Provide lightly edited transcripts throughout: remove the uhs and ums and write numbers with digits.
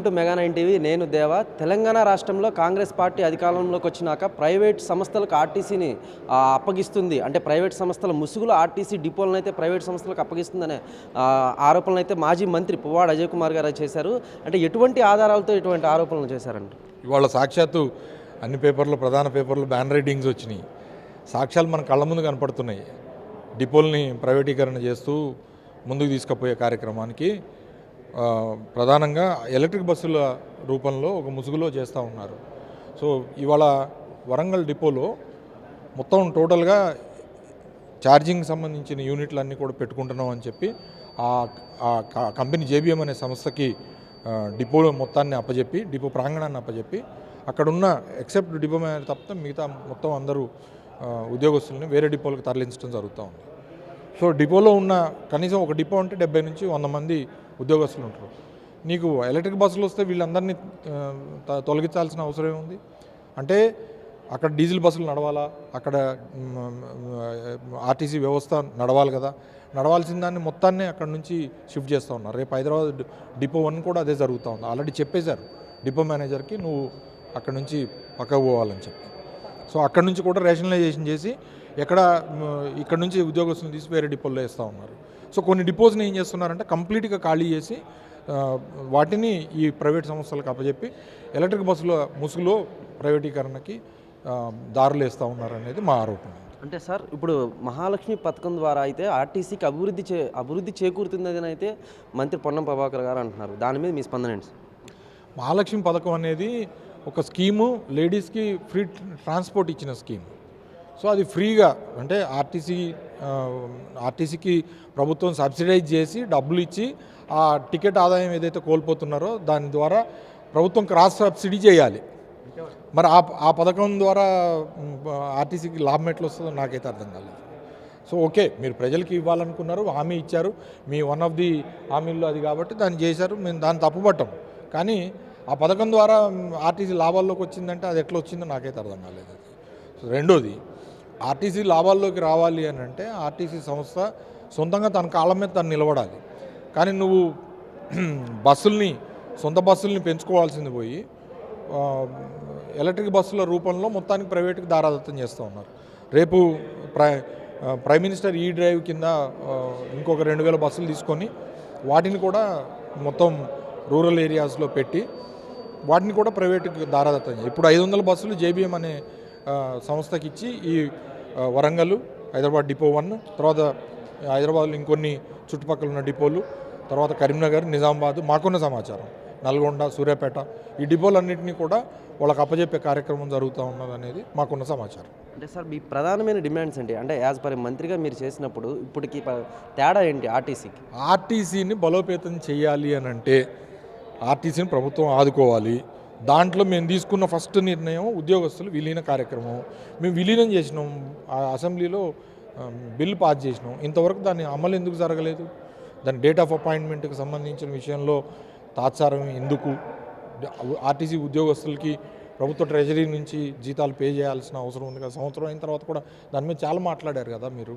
To mega 9 TV నేను దేవా. తెలంగాణ రాష్ట్రంలో కాంగ్రెస్ పార్టీ అధికారంలోకి వచ్చినాక ప్రైవేట్ సంస్థలకు ఆర్టీసీని అప్పగిస్తుంది. అంటే ప్రైవేట్ సంస్థల ముసుగులో ఆర్టీసీ డిపోలను అయితే ప్రైవేట్ సంస్థలకు అప్పగిస్తుందనే ఆరోపణలు అయితే మాజీ మంత్రి పువ్వాడ అజయ్ కుమార్ గారు చేశారు. అంటే ఎటువంటి ఆధారాలతో ఇటువంటి ఆరోపణలు చేశారంట? ఇవాళ సాక్షాత్తు అన్ని పేపర్లు, ప్రధాన పేపర్లు బ్యాన్ రైటింగ్స్ వచ్చినాయి. సాక్ష్యాలు మన కళ్ళ ముందు కనపడుతున్నాయి. డిపోల్ని ప్రైవేటీకరణ చేస్తూ ముందుకు తీసుకుపోయే కార్యక్రమానికి ప్రధానంగా ఎలక్ట్రిక్ బస్సుల రూపంలో ఒక ముసుగులో చేస్తూ ఉన్నారు. సో ఇవాళ వరంగల్ డిపోలో మొత్తం టోటల్గా ఛార్జింగ్ సంబంధించిన యూనిట్లన్నీ కూడా పెట్టుకుంటున్నాం అని చెప్పి ఆ కంపెనీ జేబీఎం అనే సంస్థకి డిపో మొత్తాన్ని అప్పచెప్పి, డిపో ప్రాంగణాన్ని అప్పచెప్పి అక్కడున్న ఎక్సెప్ట్ డిపో మేనేజర్ తప్ప మిగతా మొత్తం అందరూ ఉద్యోగస్తుల్ని వేరే డిపోలకు తరలించడం జరుగుతూ ఉంది. సో డిపోలో ఉన్న కనీసం ఒక డిపో అంటే 70 నుంచి 100 మంది ఉద్యోగస్తులు ఉంటారు. నీకు ఎలక్ట్రిక్ బస్సులు వస్తే వీళ్ళందరినీ తొలగించాల్సిన అవసరం ఉంది. అంటే అక్కడ డీజిల్ బస్సులు నడవాలా, అక్కడ ఆర్టీసీ వ్యవస్థ నడవాలి కదా. నడవాల్సిన దాన్ని మొత్తాన్ని అక్కడ నుంచి షిఫ్ట్ చేస్తూ ఉన్నారు. రేపు హైదరాబాద్ డిపో 1 కూడా అదే జరుగుతూ ఉంది. ఆల్రెడీ చెప్పేశారు డిపో మేనేజర్కి, నువ్వు అక్కడ నుంచి పక్కకు పోవాలని చెప్పి. సో అక్కడ నుంచి కూడా రేషనలైజేషన్ చేసి ఇక్కడ నుంచి ఉద్యోగస్తులు తీసి వేరే డిపోల్లో వేస్తూ ఉన్నారు. సో కొన్ని డిపోస్ని ఏం చేస్తున్నారంటే కంప్లీట్గా ఖాళీ చేసి వాటిని ఈ ప్రైవేట్ సంస్థలకు అప్పచెప్పి ఎలక్ట్రిక్ బస్సుల ముసుగులో ప్రైవేటీకరణకి దారులు వేస్తూ ఉన్నారు అనేది మా ఆరోపణ. అంటే సార్, ఇప్పుడు మహాలక్ష్మి పథకం ద్వారా అయితే ఆర్టీసీకి అభివృద్ధి చేకూరుతుందని అయితే మంత్రి పొన్నం ప్రభాకర్ గారు అంటున్నారు. దాని మీద మీ స్పందన ఏంటి? మహాలక్ష్మి పథకం అనేది ఒక స్కీము, లేడీస్కి ఫ్రీ ట్రాన్స్పోర్ట్ ఇచ్చిన స్కీమ్. సో అది ఫ్రీగా, అంటే ఆర్టీసీకి ప్రభుత్వం సబ్సిడైజ్ చేసి డబ్బులు ఇచ్చి ఆ టికెట్ ఆదాయం ఏదైతే కోల్పోతున్నారో దాని ద్వారా ప్రభుత్వం క్రాస్ సబ్సిడీ చేయాలి. మరి ఆ పథకం ద్వారా ఆర్టీసీకి లాభం ఎట్లా వస్తుందో నాకైతే అర్థం కాలేదు. సో ఓకే, మీరు ప్రజలకి ఇవ్వాలనుకున్నారు, హామీ ఇచ్చారు, మీ వన్ ఆఫ్ ది హామీల్లో అది కాబట్టి దాన్ని చేశారు, మేము దాన్ని తప్పుపట్టాం. కానీ ఆ పథకం ద్వారా ఆర్టీసీ లాభాల్లోకి వచ్చిందంటే అది ఎట్లా వచ్చిందో నాకైతే అర్థం కాలేదు. సో రెండోది, ఆర్టీసీ లాభాల్లోకి రావాలి అని అంటే ఆర్టీసీ సంస్థ సొంతంగా తన కాళ్ళ మీద తను నిలబడాలి. కానీ నువ్వు సొంత బస్సుల్ని పెంచుకోవాల్సింది పోయి ఎలక్ట్రిక్ బస్సుల రూపంలో మొత్తానికి ప్రైవేట్కి దారాదత్తం చేస్తూ ఉన్నారు. రేపు ప్రైమ్ మినిస్టర్ ఈ డ్రైవ్ కింద ఇంకొక 2000 బస్సులు తీసుకొని వాటిని కూడా మొత్తం రూరల్ ఏరియాస్లో పెట్టి వాటిని కూడా ప్రైవేట్కి దారాదత్తం చేయాలి. ఇప్పుడు 500 బస్సులు జేబీఎం అనే సంస్థకి ఇచ్చి ఈ వరంగల్, హైదరాబాద్ డిపో 1, తర్వాత హైదరాబాద్లో ఇంకొన్ని చుట్టుపక్కల ఉన్న డిపోలు, తర్వాత కరీంనగర్, నిజామాబాద్, మాకున్న సమాచారం నల్గొండ, సూర్యాపేట, ఈ డిపోలన్నింటినీ కూడా వాళ్ళకి అప్పచెప్పే కార్యక్రమం జరుగుతూ ఉన్నది అనేది మాకున్న సమాచారం. అంటే సార్, మీ ప్రధానమైన డిమాండ్స్ ఏంటి? అంటే యాజ్ పర్ మంత్రిగా మీరు చేసినప్పుడు ఇప్పటికి తేడా ఏంటి ఆర్టీసీకి? ఆర్టీసీని బలోపేతం చేయాలి అని అంటే ఆర్టీసీని ప్రభుత్వం ఆదుకోవాలి. దాంట్లో మేము తీసుకున్న ఫస్ట్ నిర్ణయం ఉద్యోగస్తులు విలీన కార్యక్రమం. మేము విలీనం చేసినాం, అసెంబ్లీలో బిల్ పాస్ చేసినాం. ఇంతవరకు దాన్ని అమలు ఎందుకు జరగలేదు? దాని డేట్ ఆఫ్ అపాయింట్మెంట్కి సంబంధించిన విషయంలో తాత్సారం ఎందుకు? ఆర్టీసీ ఉద్యోగస్తులకి ప్రభుత్వ ట్రెజరీ నుంచి జీతాలు పే చేయాల్సిన అవసరం ఉంది కదా. సంవత్సరం అయిన తర్వాత కూడా దాని మీద చాలా మాట్లాడారు కదా మీరు.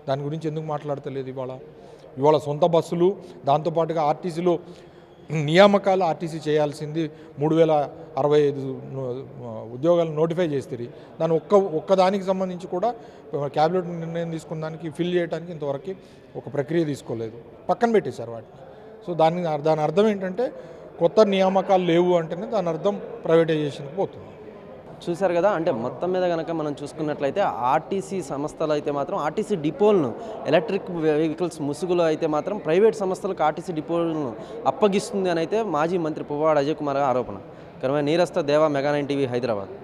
దాని గురించి ఎందుకు మాట్లాడతలేదు? ఇవాళ సొంత బస్సులు, దాంతోపాటుగా ఆర్టీసీలో నియామకాలు ఆర్టీసీ చేయాల్సింది 3065 ఉద్యోగాలు నోటిఫై చేస్తారు. దాని ఒక్కదానికి సంబంధించి కూడా క్యాబినెట్ నిర్ణయం తీసుకున్న దానికి ఫిల్ చేయడానికి ఇంతవరకు ఒక ప్రక్రియ తీసుకోలేదు, పక్కన పెట్టేశారు వాటిని. సో దాని అర్థం ఏంటంటే కొత్త నియామకాలు లేవు అంటేనే దాని అర్థం ప్రైవేటైజేషన్కి పోతుంది. చూశారు కదా. అంటే మొత్తం మీద కనుక మనం చూసుకున్నట్లయితే ఆర్టీసీ సంస్థలు అయితే మాత్రం ఆర్టీసీ డిపోలను, ఎలక్ట్రిక్ వెహికల్స్ ముసుగులో అయితే మాత్రం ప్రైవేట్ సంస్థలకు ఆర్టీసీ డిపోలను అప్పగిస్తుంది అని అయితే మాజీ మంత్రి పువ్వాడ అజయ్ కుమార్ ఆరోపణ. కరమే నీరస్తో దేవా, మెగా 9 టీవీ, హైదరాబాద్.